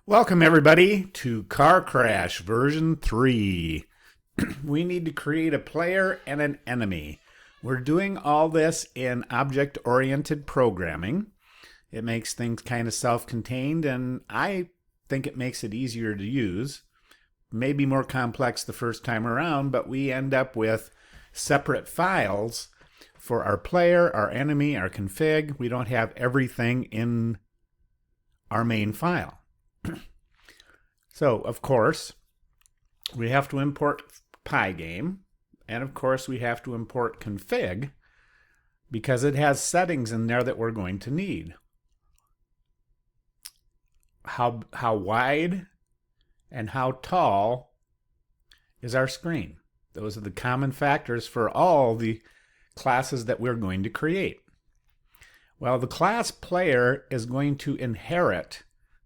Welcome everybody to Car Crash version 3. We need to create a player and an enemy. We're doing all this in object-oriented programming. It makes things kind of self-contained, and I think it makes it easier to use. Maybe more complex the first time around, but we end up with separate files for our player, our enemy, our config. We don't have everything in our main file. So, of course, we have to import PyGame, and of course we have to import config because it has settings in there that we're going to need. How wide and how tall is our screen? Those are the common factors for all the classes that we're going to create. Well, the class player is going to inherit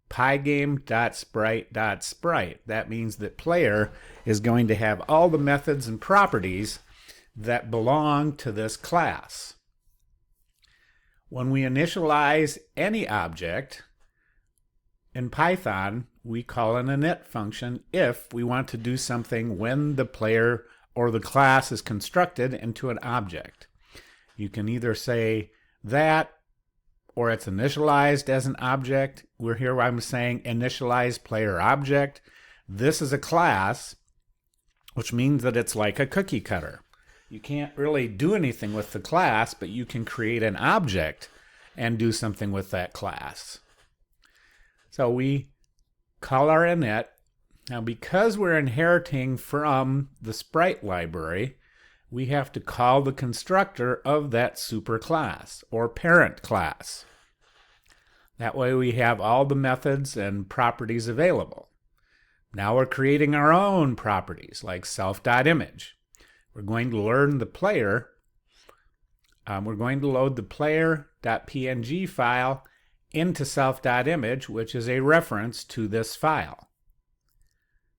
pygame.sprite.sprite. That means that player is going to have all the methods and properties that belong to this class. When we initialize any object in Python, we call an init function if we want to do something when the player or the class is constructed into an object. You can either say that or it's initialized as an object. We're here where I'm saying initialize player object. This is a class, which means that it's like a cookie cutter. You can't really do anything with the class, but you can create an object and do something with that class. So we call our init. Now, because we're inheriting from the sprite library, we have to call the constructor of that superclass or parent class. That way we have all the methods and properties available. Now we're creating our own properties like self.image. We're going to learn the player. We're going to load the player.png file into self.image, which is a reference to this file.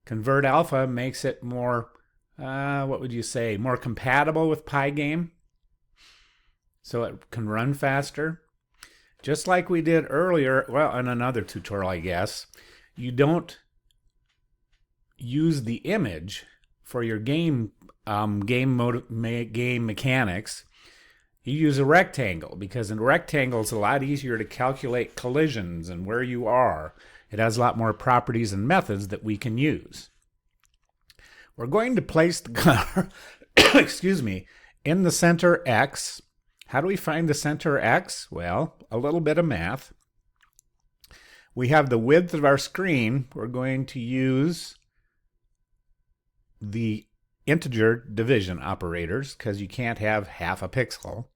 Convert alpha makes it more more compatible with PyGame, so it can run faster. Just like we did earlier, well, in another tutorial, I guess, you don't use the image for your game mechanics. You use a rectangle because in a rectangle it's a lot easier to calculate collisions and where you are. It has a lot more properties and methods that we can use. We're going to place the car, excuse me, in the center X. How do we find the center X? Well, a little bit of math. We have the width of our screen. We're going to use the integer division operators because you can't have half a pixel.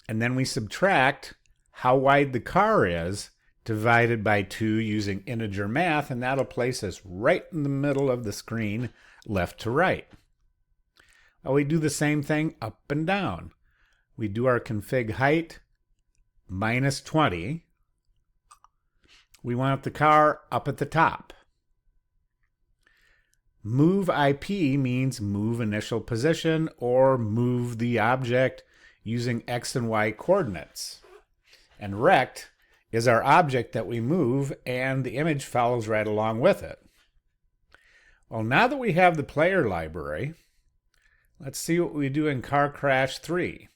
And then we subtract how wide the car is divided by 2 using integer math, and that'll place us right in the middle of the screen, left to right. Well, we do the same thing up and down. We do our config height minus 20. We want the car up at the top. Move IP means move initial position or move the object using X and Y coordinates. And rect is our object that we move, and the image follows right along with it. Well, now that we have the player library, let's see what we do in Car Crash 3.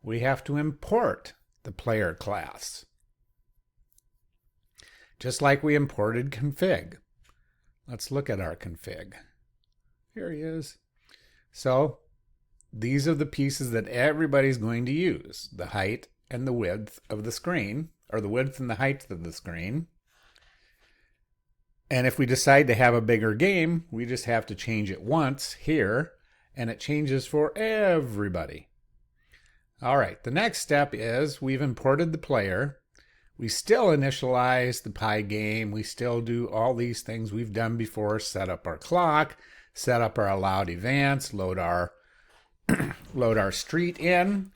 We have to import the player class, just like we imported config. Let's look at our config. Here he is. So these are the pieces that everybody's going to use, the height and the width of the screen, or the width and the height of the screen. And if we decide to have a bigger game, we just have to change it once here, and it changes for everybody. All right, the next step is we've imported the player. We still initialize the PyGame. We still do all these things we've done before, set up our clock, set up our allowed events, load our street in.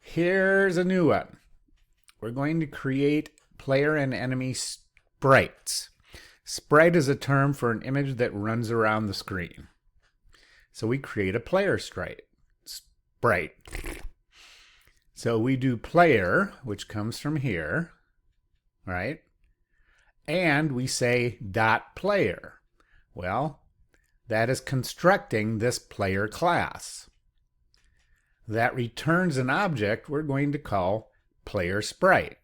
Here's a new one. We're going to create player and enemy sprites. Sprite is a term for an image that runs around the screen. So we create a player sprite. So we do player, which comes from here, right? and we say dot player. Well, that is constructing this player class. That returns an object we're going to call player sprite.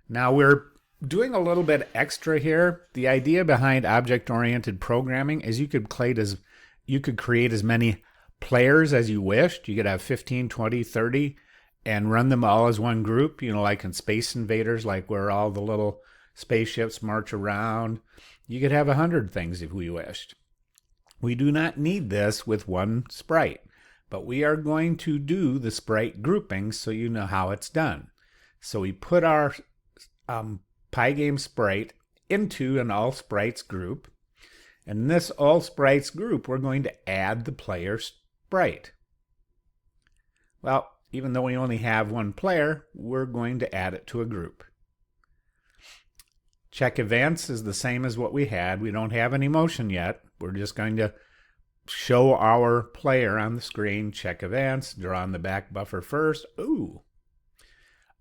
Now we're doing a little bit extra here. The idea behind object-oriented programming is you could create as many players as you wished. You could have 15, 20, 30 and run them all as one group, like in Space Invaders, like where all the little spaceships march around. You could have 100 things if we wished. We do not need this with one sprite, but we are going to do the sprite grouping so you know how it's done. So we put our PyGame sprite into an all sprites group. And in this all sprites group, we're going to add the player sprite. Well, even though we only have one player, we're going to add it to a group. Check events is the same as what we had. We don't have any motion yet. We're just going to show our player on the screen. Check events, draw on the back buffer first. Ooh.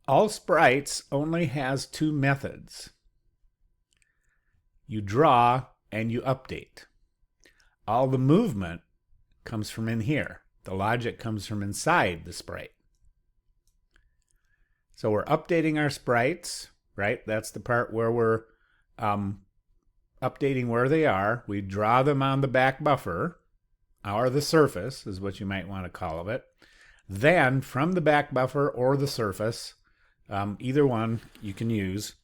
All sprites only has two methods. You draw and you update. All the movement comes from in here. The logic comes from inside the sprite. So we're updating our sprites, right? That's the part where we're updating where they are. We draw them on the back buffer, or the surface is what you might want to call it. Then from the back buffer or the surface, either one you can use.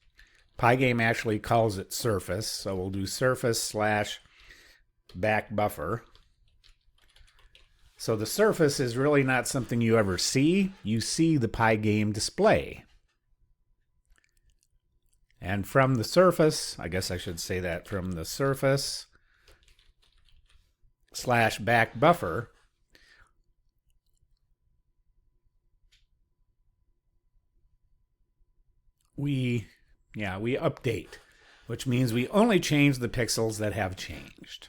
PyGame actually calls it surface, so we'll do surface / back buffer. So the surface is really not something you ever see. You see the PyGame display. And from the surface, I guess I should say that, from the surface / back buffer, we update, which means we only change the pixels that have changed.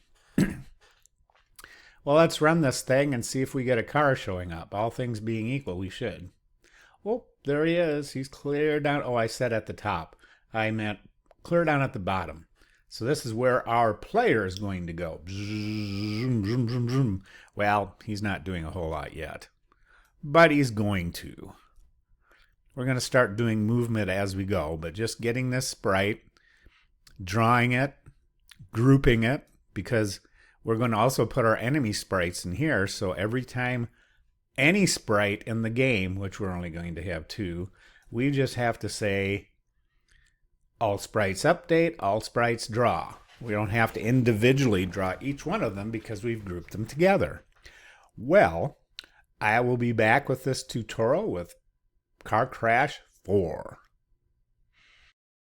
Well, let's run this thing and see if we get a car showing up. All things being equal, we should. Well, there he is. He's clear down. Oh, I said at the top. I meant clear down at the bottom. So this is where our player is going to go. Well, he's not doing a whole lot yet, but he's going to. We're going to start doing movement as we go, but just getting this sprite, drawing it, grouping it, because we're going to also put our enemy sprites in here, so every time any sprite in the game, which we're only going to have 2, we just have to say all sprites update, all sprites draw. We don't have to individually draw each one of them because we've grouped them together. Well, I will be back with this tutorial with Car Crash 4.